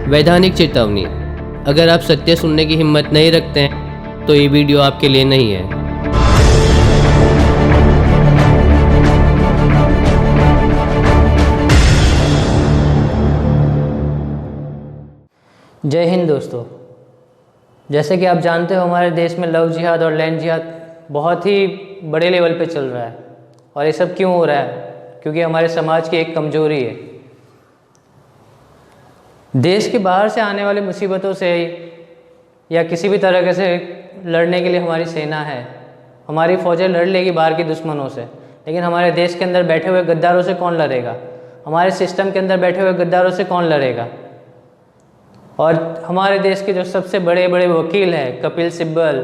वैधानिक चेतावनी, अगर आप सत्य सुनने की हिम्मत नहीं रखते हैं तो ये वीडियो आपके लिए नहीं है। जय हिंद दोस्तों। जैसे कि आप जानते हो, हमारे देश में लव जिहाद और लैंड जिहाद बहुत ही बड़े लेवल पे चल रहा है। और ये सब क्यों हो रहा है? क्योंकि हमारे समाज की एक कमजोरी है। देश के बाहर से आने वाली मुसीबतों से या किसी भी तरह से लड़ने के लिए हमारी सेना है, हमारी फौजें लड़ लेगी बाहर के दुश्मनों से। लेकिन हमारे देश के अंदर बैठे हुए गद्दारों से कौन लड़ेगा? हमारे सिस्टम के अंदर बैठे हुए गद्दारों से कौन लड़ेगा? और हमारे देश के जो सबसे बड़े बड़े वकील हैं, कपिल सिब्बल,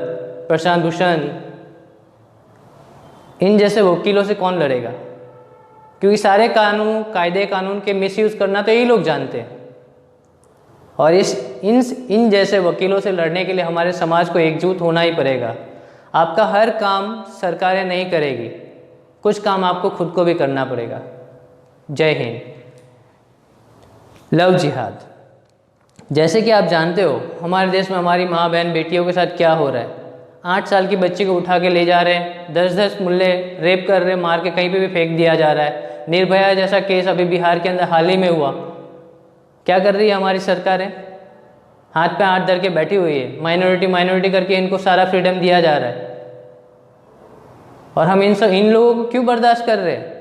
प्रशांत भूषण, इन जैसे वकीलों से कौन लड़ेगा? क्योंकि सारे कानून के मिसयूज़ करना तो यही लोग जानते हैं। और इन जैसे वकीलों से लड़ने के लिए हमारे समाज को एकजुट होना ही पड़ेगा। आपका हर काम सरकारें नहीं करेगी, कुछ काम आपको खुद को भी करना पड़ेगा। जय हिंद। लव जिहाद, जैसे कि आप जानते हो, हमारे देश में हमारी माँ बहन बेटियों के साथ क्या हो रहा है। 8 साल की बच्ची को उठा के ले जा रहे हैं, 10-10 मुल्ले रेप कर रहे हैं, मार के कहीं पे भी फेंक दिया जा रहा है। निर्भया जैसा केस अभी बिहार के अंदर हाल ही में हुआ। क्या कर रही है हमारी सरकारें? हाथ पे हाथ धर के बैठी हुई है। माइनॉरिटी करके इनको सारा फ्रीडम दिया जा रहा है। और हम इन लोगों को क्यों बर्दाश्त कर रहे हैं?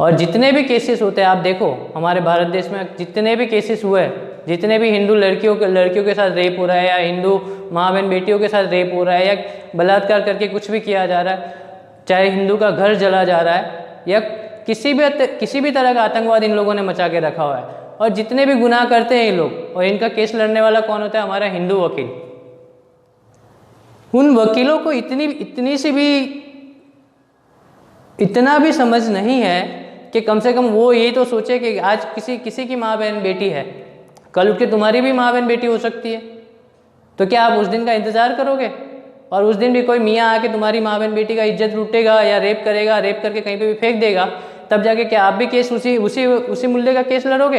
और जितने भी केसेस होते हैं, आप देखो हमारे भारत देश में जितने भी केसेस हुए, जितने भी हिंदू लड़कियों के साथ रेप हो रहा है, या हिंदू माँ बहन बेटियों के साथ रेप हो रहा है, या बलात्कार करके कुछ भी किया जा रहा है, चाहे हिंदू का घर जला जा रहा है, या किसी भी तरह का आतंकवाद इन लोगों ने मचा के रखा हुआ है। और जितने भी गुनाह करते हैं ये लोग, और इनका केस लड़ने वाला कौन होता है? हमारा हिंदू वकील। उन वकीलों को इतना भी समझ नहीं है कि कम से कम वो ये तो सोचे कि आज किसी की माँ बहन बेटी है, कल उठ के तुम्हारी भी माँ बहन बेटी हो सकती है। तो क्या आप उस दिन का इंतज़ार करोगे? और उस दिन भी कोई मियाँ आके तुम्हारी माँ बहन बेटी का इज्जत लूटेगा या रेप करेगा, रेप करके कहीं पे भी फेंक देगा, तब जाके क्या आप भी केस उसी मुल्ले का केस लड़ोगे?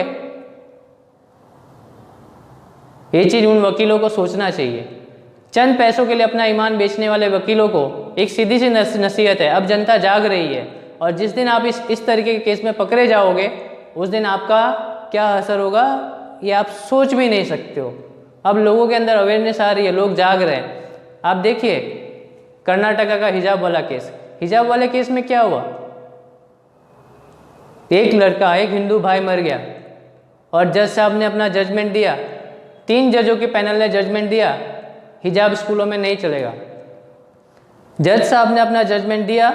ये चीज़ उन वकीलों को सोचना चाहिए। चंद पैसों के लिए अपना ईमान बेचने वाले वकीलों को एक सीधी सी नसीहत है, अब जनता जाग रही है। और जिस दिन आप इस तरीके के केस में पकड़े जाओगे, उस दिन आपका क्या असर होगा ये आप सोच भी नहीं सकते हो। अब लोगों के अंदर अवेयरनेस आ रही है, लोग जाग रहे हैं। आप देखिए कर्नाटका का हिजाब वाला केस, हिजाब वाले केस में क्या हुआ? एक हिंदू भाई मर गया और जज साहब ने अपना जजमेंट दिया। 3 जजों के पैनल ने जजमेंट दिया, हिजाब स्कूलों में नहीं चलेगा। जज साहब ने अपना जजमेंट दिया,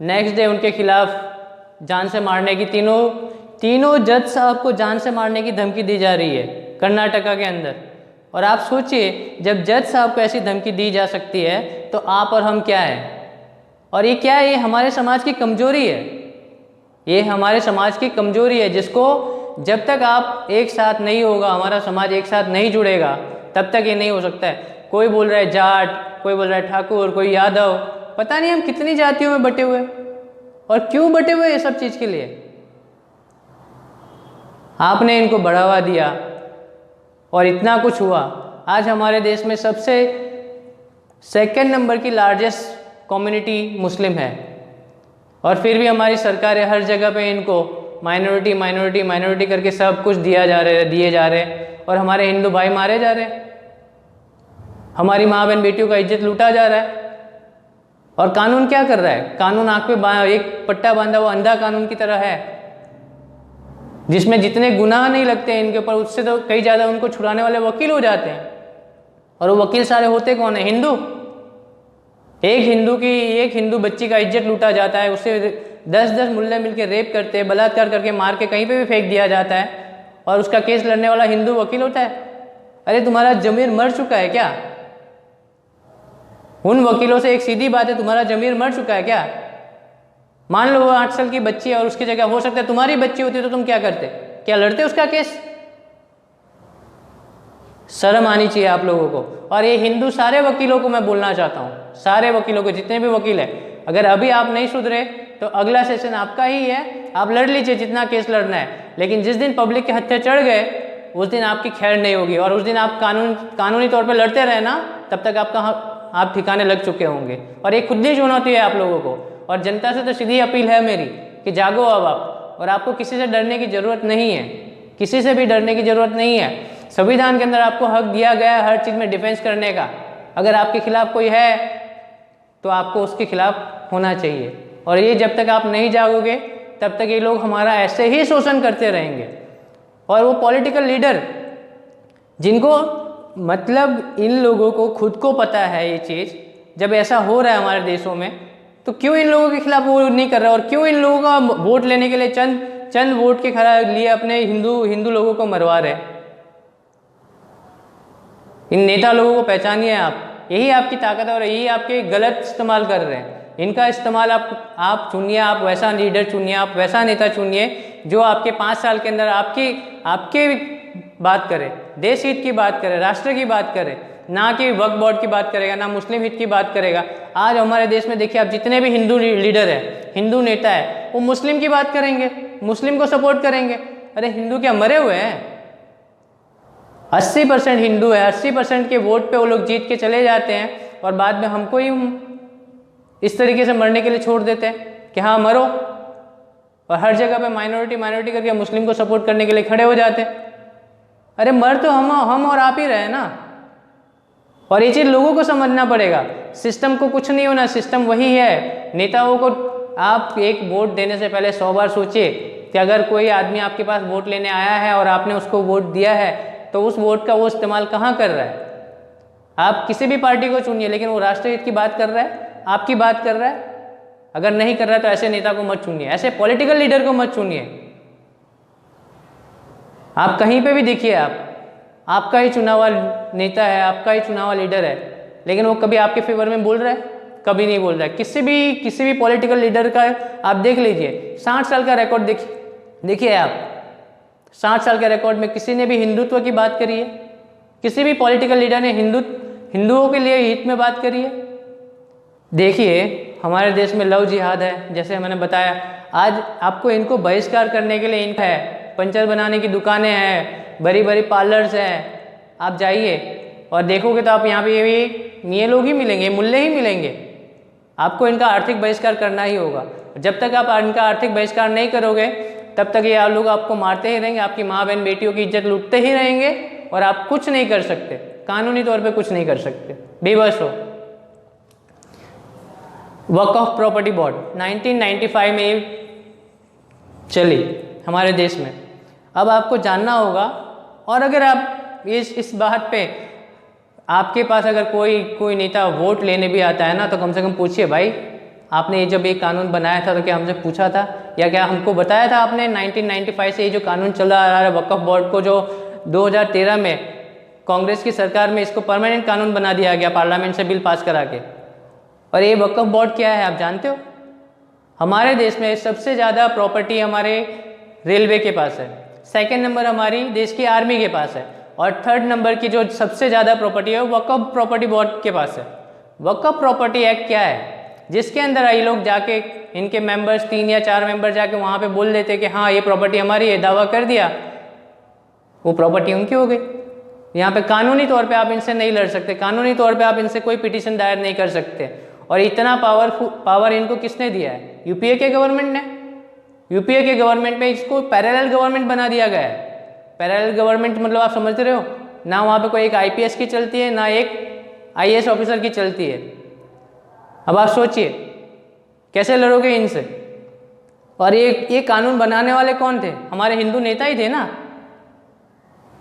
नेक्स्ट डे उनके खिलाफ जान से मारने की तीनों जज साहब को जान से मारने की धमकी दी जा रही है कर्नाटका के अंदर। और आप सोचिए, जब जज साहब को ऐसी धमकी दी जा सकती है तो आप और हम क्या है? और ये क्या है? ये हमारे समाज की कमजोरी है। ये हमारे समाज की कमजोरी है, जिसको जब तक आप एक साथ नहीं होगा, हमारा समाज एक साथ नहीं जुड़ेगा, तब तक ये नहीं हो सकता है। कोई बोल रहा है जाट, कोई बोल रहा है ठाकुर, कोई यादव, पता नहीं हम कितनी जातियों में बटे हुए। और क्यों बटे हुए ये सब चीज़ के लिए? आपने इनको बढ़ावा दिया और इतना कुछ हुआ। आज हमारे देश में सबसे 2nd नंबर की लार्जेस्ट कम्युनिटी मुस्लिम है, और फिर भी हमारी सरकारें हर जगह पे इनको माइनॉरिटी करके सब कुछ दिए जा रहे हैं। और हमारे हिंदू भाई मारे जा रहे हैं, हमारी माँ बहन बेटियों का इज्जत लूटा जा रहा है। और कानून क्या कर रहा है? कानून आँख पे एक पट्टा बांधा हुआ अंधा कानून की तरह है, जिसमें जितने गुनाह नहीं लगते हैं इनके ऊपर, उससे तो कई ज़्यादा उनको छुड़ाने वाले वकील हो जाते हैं। और वो वकील सारे होते कौन है? हिंदू। एक हिंदू बच्ची का इज्जत लूटा जाता है, उससे 10-10 मुल्ले मिलके रेप करते हैं, बलात्कार करके मार के कहीं पे भी फेंक दिया जाता है, और उसका केस लड़ने वाला हिंदू वकील होता है। अरे तुम्हारा जमीर मर चुका है क्या? उन वकीलों से एक सीधी बात है, तुम्हारा जमीर मर चुका है क्या? मान लो वो 8 साल की बच्ची है और उसकी जगह हो सकता है तुम्हारी बच्ची होती तो तुम क्या करते? क्या लड़ते उसका केस? शर्म आनी चाहिए आप लोगों को। और ये हिंदू सारे वकीलों को मैं बोलना चाहता हूँ, सारे वकीलों को, जितने भी वकील हैं, अगर अभी आप नहीं सुधरे तो अगला सेशन आपका ही है। आप लड़ लीजिए जितना केस लड़ना है, लेकिन जिस दिन पब्लिक के हत्थे चढ़ गए उस दिन आपकी खैर नहीं होगी, और उस दिन आप कानूनी तौर पे लड़ते रहे ना, तब तक आप ठिकाने लग चुके होंगे। और एक खुद ही चुनौती है आप लोगों को, और जनता से तो सीधी अपील है मेरी कि जागो अब आप, और आपको किसी से डरने की ज़रूरत नहीं है, किसी से भी डरने की ज़रूरत नहीं है। संविधान के अंदर आपको हक दिया गया है हर चीज़ में डिफेंस करने का। अगर आपके खिलाफ कोई है तो आपको उसके खिलाफ होना चाहिए, और ये जब तक आप नहीं जागोगे तब तक ये लोग हमारा ऐसे ही शोषण करते रहेंगे। और वो पॉलिटिकल लीडर जिनको मतलब इन लोगों को खुद को पता है ये चीज़, जब ऐसा हो रहा है हमारे देशों में, तो क्यों इन लोगों के खिलाफ वो नहीं कर रहा, और क्यों इन लोगों का वोट लेने के लिए चंद वोट के खरा लिए अपने हिंदू लोगों को मरवा रहे। इन नेता लोगों को पहचानिए आप, यही आपकी ताकत है और यही आपके गलत इस्तेमाल कर रहे हैं। इनका इस्तेमाल आप चुनिए, आप वैसा लीडर चुनिए, आप वैसा नेता चुनिए जो आपके 5 साल के अंदर आपकी बात करे, देश हित की बात करे, राष्ट्र की बात करे, ना कि वक्फ बोर्ड की बात करेगा, ना मुस्लिम हित की बात करेगा। आज हमारे देश में देखिए आप जितने भी हिंदू लीडर है, हिंदू नेता है, वो मुस्लिम की बात करेंगे, मुस्लिम को सपोर्ट करेंगे। अरे हिंदू क्या मरे हुए हैं? 80% हिंदू है, 80% के वोट पे वो लोग जीत के चले जाते हैं, और बाद में हमको ही इस तरीके से मरने के लिए छोड़ देते हैं कि हाँ मरो, और हर जगह पे माइनॉरिटी करके मुस्लिम को सपोर्ट करने के लिए खड़े हो जाते हैं। अरे मर तो हम और आप ही रहे ना। और ये चीज़ लोगों को समझना पड़ेगा, सिस्टम को कुछ नहीं होना, सिस्टम वही है। नेताओं को आप एक वोट देने से पहले 100 बार सोचिए कि अगर कोई आदमी आपके पास वोट लेने आया है और आपने उसको वोट दिया है तो उस वोट का वो इस्तेमाल कहाँ कर रहा है। आप किसी भी पार्टी को चुनिए, लेकिन वो राष्ट्रहित की बात कर रहा है, आपकी बात कर रहा है। अगर नहीं कर रहा है तो ऐसे नेता को मत चुनिए, ऐसे पॉलिटिकल लीडर को मत चुनिए। आप कहीं पे भी देखिए, आपका ही चुना हुआ नेता है, आपका ही चुना हुआ लीडर है, लेकिन वो कभी आपके फेवर में बोल रहा है? कभी नहीं बोल रहा है। किसी भी पॉलिटिकल लीडर का आप देख लीजिए, 60 साल का रिकॉर्ड देखिए आप, 60 साल के रिकॉर्ड में किसी ने भी हिंदुत्व की बात करी है? किसी भी पॉलिटिकल लीडर ने हिंदुओं के लिए हित में बात करी है? देखिए हमारे देश में लव जिहाद है, जैसे मैंने बताया। आज आपको इनको बहिष्कार करने के लिए इनका है, पंचर बनाने की दुकानें हैं, बड़ी बड़ी पार्लर्स हैं। आप जाइए और देखोगे तो आप यहाँ पे ये लोग ही मिलेंगे, मुल्ले ही मिलेंगे। आपको इनका आर्थिक बहिष्कार करना ही होगा। जब तक आप इनका आर्थिक बहिष्कार नहीं करोगे तब तक ये लोग आपको मारते ही रहेंगे, आपकी माँ बहन बेटियों की इज्जत लूटते ही रहेंगे, और आप कुछ नहीं कर सकते, कानूनी तौर पे कुछ नहीं कर सकते, बेबस हो। वक्फ प्रॉपर्टी बोर्ड 1995 में चली हमारे देश में। अब आपको जानना होगा, और अगर आप इस बात पे आपके पास अगर कोई नेता वोट लेने भी आता है ना, तो कम से कम पूछिए, भाई आपने ये जब ये कानून बनाया था तो क्या हमसे पूछा था, या क्या हमको बताया था आपने 1995 से ये जो कानून चल रहा है वक्फ बोर्ड को, जो 2013 में कांग्रेस की सरकार में इसको परमानेंट कानून बना दिया गया पार्लियामेंट से बिल पास करा के। और ये वक्फ बोर्ड क्या है आप जानते हो? हमारे देश में सबसे ज़्यादा प्रॉपर्टी हमारे रेलवे के पास है, सेकंड नंबर हमारी देश की आर्मी के पास है, और थर्ड नंबर की जो सबसे ज़्यादा प्रॉपर्टी है वो वक्फ प्रॉपर्टी बोर्ड के पास है। वक्फ प्रॉपर्टी एक्ट क्या है? जिसके अंदर ये लोग जाके, इनके मेंबर्स 3 या 4 मेंबर जाके वहाँ पे बोल देते कि हाँ ये प्रॉपर्टी हमारी है, दावा कर दिया, वो प्रॉपर्टी उनकी हो गई। यहाँ पे कानूनी तौर पे आप इनसे नहीं लड़ सकते, कानूनी तौर पे आप इनसे कोई पिटीशन दायर नहीं कर सकते। और इतना पावर इनको किसने दिया है? यूपीए के गवर्नमेंट ने। यूपीए के गवर्नमेंट में इसको पैरेलल गवर्नमेंट बना दिया गया है। पैरेलल गवर्नमेंट मतलब आप समझ रहे हो ना, वहाँ पे कोई एक आईपीएस की चलती है, ना एक आईएएस ऑफिसर की चलती है। अब आप सोचिए कैसे लड़ोगे इनसे। और ये कानून बनाने वाले कौन थे? हमारे हिंदू नेता ही थे ना।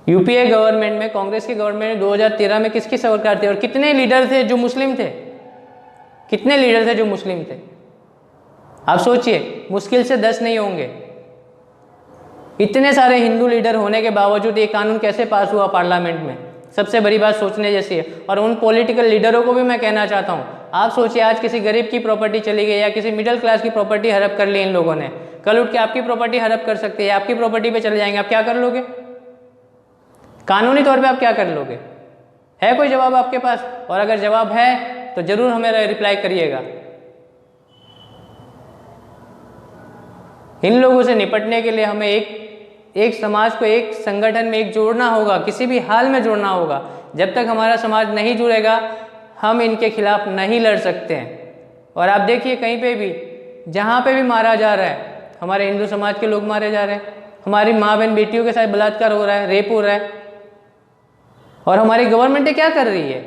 यूपीए गवर्नमेंट में, कांग्रेस की गवर्नमेंट में 2013 में किसकी सरकार थी, और कितने लीडर थे जो मुस्लिम थे? कितने लीडर थे जो मुस्लिम थे? आप सोचिए, मुश्किल से 10 नहीं होंगे। इतने सारे हिंदू लीडर होने के बावजूद ये कानून कैसे पास हुआ पार्लियामेंट में? सबसे बड़ी बात सोचने जैसी है। और उन पॉलिटिकल लीडरों को भी मैं कहना चाहता हूँ, आप सोचिए आज किसी गरीब की प्रॉपर्टी चली गई या किसी मिडिल क्लास की प्रॉपर्टी हड़प कर ली इन लोगों ने, कल उठ के आपकी प्रॉपर्टी हड़प कर सकते हैं, आपकी प्रॉपर्टी पे चले जाएंगे, आप क्या कर लोगे? कानूनी तौर पे आप क्या कर लोगे? है कोई जवाब आपके पास? और अगर जवाब है तो जरूर हमें रिप्लाई करिएगा। इन लोगों से निपटने के लिए हमें एक समाज को एक संगठन में एक जोड़ना होगा, किसी भी हाल में जोड़ना होगा। जब तक हमारा समाज नहीं जुड़ेगा हम इनके खिलाफ नहीं लड़ सकते हैं। और आप देखिए कहीं पे भी, जहाँ पे भी मारा जा रहा है, हमारे हिंदू समाज के लोग मारे जा रहे हैं, हमारी माँ बहन बेटियों के साथ बलात्कार हो रहा है, रेप हो रहा है, और हमारी गवर्नमेंट क्या कर रही है?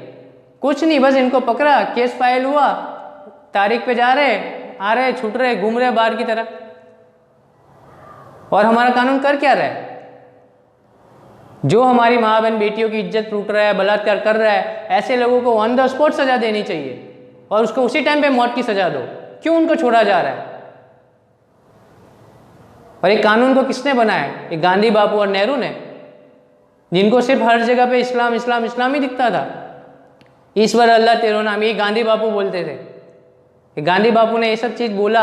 कुछ नहीं, बस इनको पकड़ा, केस फाइल हुआ, तारीख पे जा रहे, आ रहे, छूट रहे, घूम रहे बाहर की तरह। और हमारा कानून कर क्या रहा है? जो हमारी माँ बहन बेटियों की इज्जत लूट रहा है, बलात्कार कर रहा है, ऐसे लोगों को ऑन द स्पॉट सजा देनी चाहिए और उसको उसी टाइम पे मौत की सजा दो। क्यों उनको छोड़ा जा रहा है? और ये कानून को किसने बनाया? ये गांधी बापू और नेहरू ने, जिनको सिर्फ हर जगह पे इस्लाम इस्लाम इस्लाम ही दिखता था। ईश्वर अल्लाह तेरो नाम, ये गांधी बापू बोलते थे। ये गांधी बापू ने ये सब चीज़ बोला।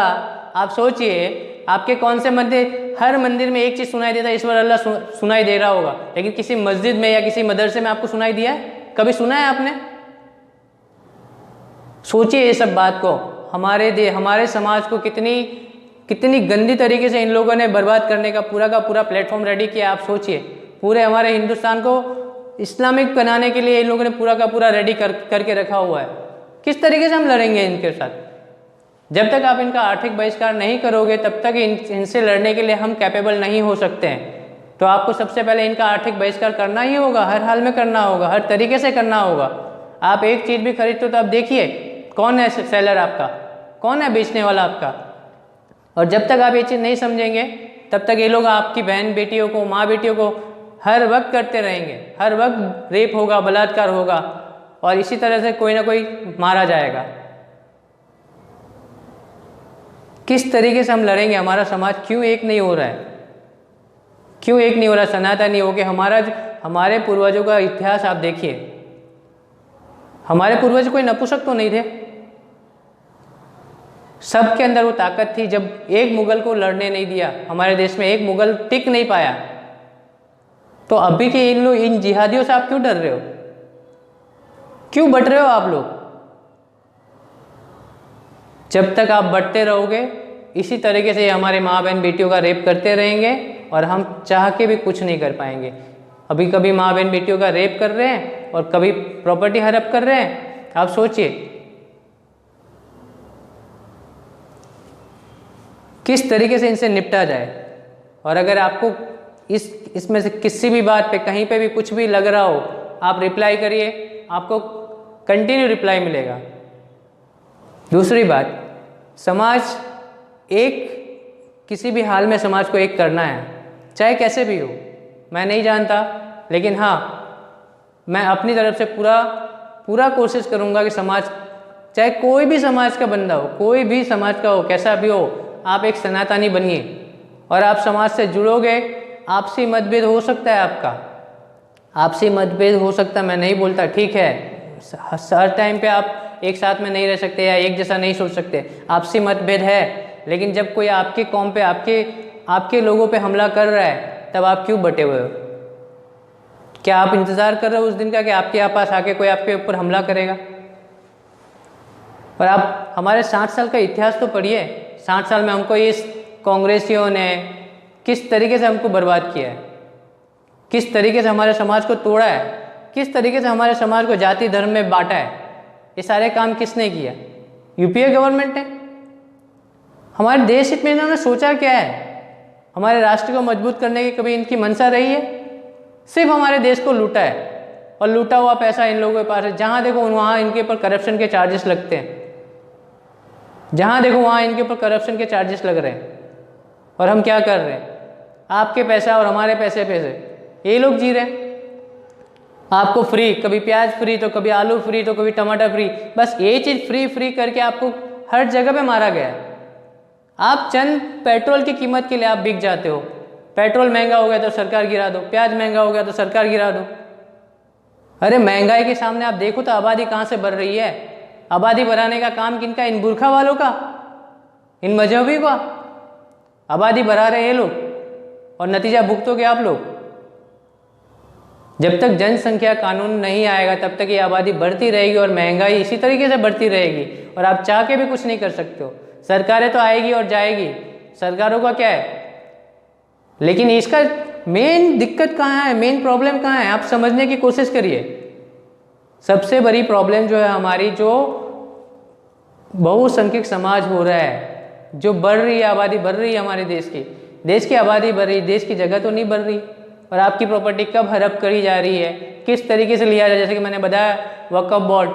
आप सोचिए, आपके कौन से मंदिर, हर मंदिर में एक चीज़ सुनाई देता है, ईश्वर अल्लाह सुनाई दे रहा होगा, लेकिन किसी मस्जिद में या किसी मदरसे में आपको सुनाई दिया है? कभी सुना है आपने? सोचिए ये सब बात को। हमारे समाज को कितनी गंदी तरीके से इन लोगों ने बर्बाद करने का पूरा प्लेटफॉर्म रेडी किया। आप सोचिए, पूरे हमारे हिंदुस्तान को इस्लामिक बनाने के लिए इन लोगों ने पूरा रेडी करके रखा हुआ है। किस तरीके से हम लड़ेंगे इनके साथ? जब तक आप इनका आर्थिक बहिष्कार नहीं करोगे तब तक इनसे लड़ने के लिए हम कैपेबल नहीं हो सकते हैं। तो आपको सबसे पहले इनका आर्थिक बहिष्कार करना ही होगा, हर हाल में करना होगा, हर तरीके से करना होगा। आप एक चीज़ भी खरीदते हो तो आप देखिए कौन है सेलर आपका, कौन है बेचने वाला आपका। और जब तक आप ये चीज़ नहीं समझेंगे तब तक ये लोग आपकी बहन बेटियों को, माँ बेटियों को हर वक्त करते रहेंगे। हर वक्त रेप होगा, बलात्कार होगा और इसी तरह से कोई ना कोई मारा जाएगा। किस तरीके से हम लड़ेंगे? हमारा समाज क्यों एक नहीं हो रहा है? क्यों एक नहीं हो रहा? सनातनी हो के हमारे पूर्वजों का इतिहास आप देखिए। हमारे पूर्वज कोई नपुंसक तो नहीं थे, सबके अंदर वो ताकत थी। जब एक मुगल को लड़ने नहीं दिया, हमारे देश में एक मुगल टिक नहीं पाया, तो अभी के इन जिहादियों से आप क्यों डर रहे हो? क्यों बट रहे हो आप लोग? जब तक आप बढ़ते रहोगे इसी तरीके से हमारे माँ बहन बेटियों का रेप करते रहेंगे और हम चाह के भी कुछ नहीं कर पाएंगे। अभी कभी माँ बहन बेटियों का रेप कर रहे हैं और कभी प्रॉपर्टी हड़प कर रहे हैं। आप सोचिए किस तरीके से इनसे निपटा जाए। और अगर आपको इसमें से किसी भी बात पे कहीं पे भी कुछ भी लग रहा हो, आप रिप्लाई करिए, आपको कंटिन्यू रिप्लाई मिलेगा। दूसरी बात, समाज एक, किसी भी हाल में समाज को एक करना है, चाहे कैसे भी हो। मैं नहीं जानता, लेकिन हाँ मैं अपनी तरफ से पूरा कोशिश करूँगा कि समाज, चाहे कोई भी समाज का बंदा हो, कोई भी समाज का हो, कैसा भी हो, आप एक सनातनी बनिए और आप समाज से जुड़ोगे। आपसी मतभेद हो सकता है, आपका आपसी मतभेद हो सकता है, मैं नहीं बोलता, ठीक है, हर टाइम पे आप एक साथ में नहीं रह सकते या एक जैसा नहीं सोच सकते, आपसी मतभेद है। लेकिन जब कोई आपकी कौम पे, आपके लोगों पे हमला कर रहा है, तब आप क्यों बटे हुए हो? क्या आप इंतज़ार कर रहे हो उस दिन का कि आपके पास आके कोई आपके ऊपर हमला करेगा? और आप हमारे 60 साल का इतिहास तो पढ़िए। 60 साल में हमको इस कांग्रेसियों ने किस तरीके से हमको बर्बाद किया है, किस तरीके से हमारे समाज को तोड़ा है, किस तरीके से हमारे समाज को जाति धर्म में बांटा है। ये सारे काम किसने किया? यूपीए गवर्नमेंट ने। हमारे देश हित में इन्होंने सोचा क्या है? हमारे राष्ट्र को मजबूत करने की कभी इनकी मंशा रही है? सिर्फ हमारे देश को लूटा है और लूटा हुआ पैसा इन लोगों के पास है। जहाँ देखो वहाँ इनके ऊपर करप्शन के चार्जेस लगते हैं, जहाँ देखो वहाँ इनके ऊपर करप्शन के चार्जेस लग रहे हैं। और हम क्या कर रहे हैं? आपके पैसा और हमारे पैसे ये लोग जी रहे हैं। आपको फ्री, कभी प्याज फ्री तो कभी आलू फ्री तो कभी टमाटर फ्री, बस ये चीज़ फ्री करके आपको हर जगह पे मारा गया है। आप चंद पेट्रोल की कीमत के लिए आप बिक जाते हो। पेट्रोल महंगा हो गया तो सरकार गिरा दो, प्याज महंगा हो गया तो सरकार गिरा दो। अरे महंगाई के सामने आप देखो तो आबादी कहाँ से बढ़ रही है? आबादी बढ़ाने का काम किनका? इन बुरखा वालों का, इन मजहबी का। आबादी बढ़ा रहे हैं ये लोग और नतीजा भुगतोगे आप लोग। जब तक जनसंख्या कानून नहीं आएगा तब तक ये आबादी बढ़ती रहेगी और महंगाई इसी तरीके से बढ़ती रहेगी और आप चाह के भी कुछ नहीं कर सकते हो। सरकारें तो आएगी और जाएगी, सरकारों का क्या है, लेकिन इसका मेन दिक्कत कहाँ है, मेन प्रॉब्लम कहाँ है, आप समझने की कोशिश करिए। सबसे बड़ी प्रॉब्लम जो है हमारी, जो बहुसंख्यक समाज हो रहा है, जो बढ़ रही है, आबादी बढ़ रही है हमारे देश की आबादी बढ़ रही, देश की जगह तो नहीं बढ़ रही, और आपकी प्रॉपर्टी कब हड़प करी जा रही है, किस तरीके से लिया जाए। जैसे कि मैंने बताया वक्फ बोर्ड,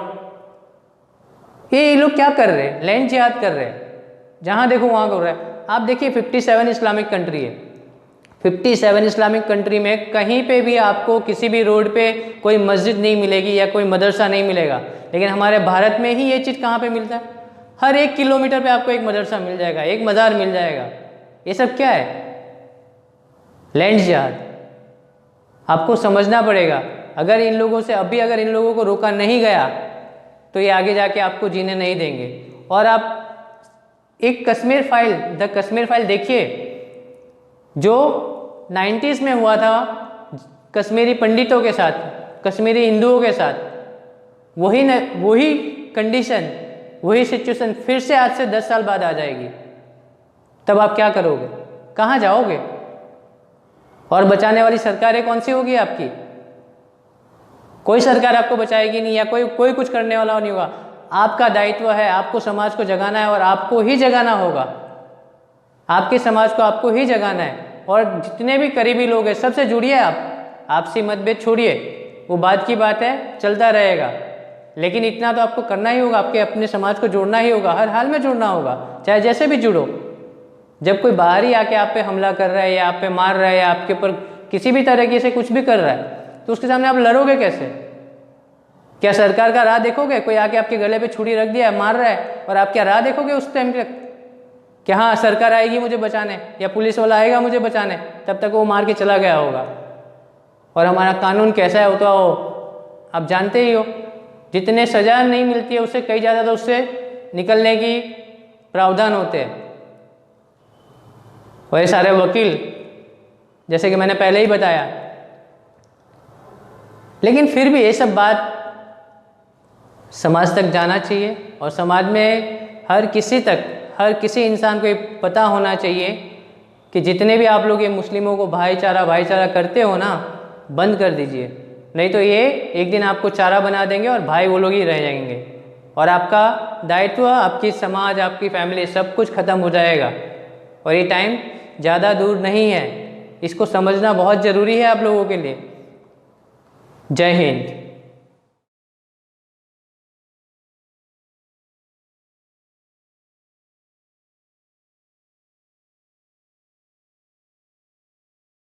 ये लोग क्या कर रहे हैं, लैंड जिहाद कर रहे हैं, जहाँ देखो वहाँ कर रहा है। आप देखिए 57 इस्लामिक कंट्री है, 57 इस्लामिक कंट्री में कहीं पे भी आपको किसी भी रोड पे कोई मस्जिद नहीं मिलेगी या कोई मदरसा नहीं मिलेगा, लेकिन हमारे भारत में ही ये चीज़ कहाँ पे मिलता है, हर 1 किलोमीटर पे आपको एक मदरसा मिल जाएगा, एक मज़ार मिल जाएगा। ये सब क्या है, लैंड जिहाद। आपको समझना पड़ेगा, अगर इन लोगों से अभी अगर इन लोगों को रोका नहीं गया तो ये आगे जाके आपको जीने नहीं देंगे। और आप एक Kashmir file, the Kashmir file देखिए, जो 90s में हुआ था कश्मीरी पंडितों के साथ, कश्मीरी हिंदुओं के साथ, वही कंडीशन, वही सिचुएशन फिर से आज से 10 साल बाद आ जाएगी। तब आप क्या करोगे, कहाँ जाओगे? और बचाने वाली सरकारें कौन सी होगी आपकी? कोई सरकार आपको बचाएगी नहीं, या कोई कुछ करने वाला नहीं होगा। आपका दायित्व है, आपको समाज को जगाना है, और आपको ही जगाना होगा, आपके समाज को आपको ही जगाना है। और जितने भी करीबी लोग हैं सबसे जुड़िए, आप आपसी मतभेद छोड़िए, वो बात की बात है, चलता रहेगा, लेकिन इतना तो आपको करना ही होगा, आपके अपने समाज को जोड़ना ही होगा, हर हाल में जोड़ना होगा, चाहे जैसे भी जुड़ो। जब कोई बाहरी आके आप पे हमला कर रहा है, या आप पे मार रहा है, या आपके ऊपर किसी भी तरीके से कुछ भी कर रहा है, तो उसके सामने आप लड़ोगे कैसे? क्या सरकार का राह देखोगे? कोई आके आपके गले पे छुरी रख दिया है, मार रहा है, और आप क्या राह देखोगे उस टाइम तक कि हाँ सरकार आएगी मुझे बचाने, या पुलिस वाला आएगा मुझे बचाने? तब तक वो मार के चला गया होगा। और हमारा कानून कैसा है होता हो आप जानते ही हो, जितने सज़ा नहीं मिलती है उससे कई ज़्यादा तो उससे निकलने की प्रावधान होते हैं। और ये सारे वकील, जैसे कि मैंने पहले ही बताया, लेकिन फिर भी ये सब बात समाज तक जाना चाहिए, और समाज में हर किसी इंसान को ये पता होना चाहिए कि जितने भी आप लोग ये मुस्लिमों को भाईचारा करते हो ना, बंद कर दीजिए, नहीं तो ये एक दिन आपको चारा बना देंगे और भाई वो लोग ही रह जाएंगे, और आपका दायित्व, आपकी समाज, आपकी फैमिली सब कुछ ख़त्म हो जाएगा। और ये टाइम ज़्यादा दूर नहीं है, इसको समझना बहुत ज़रूरी है आप लोगों के लिए। जय हिंद।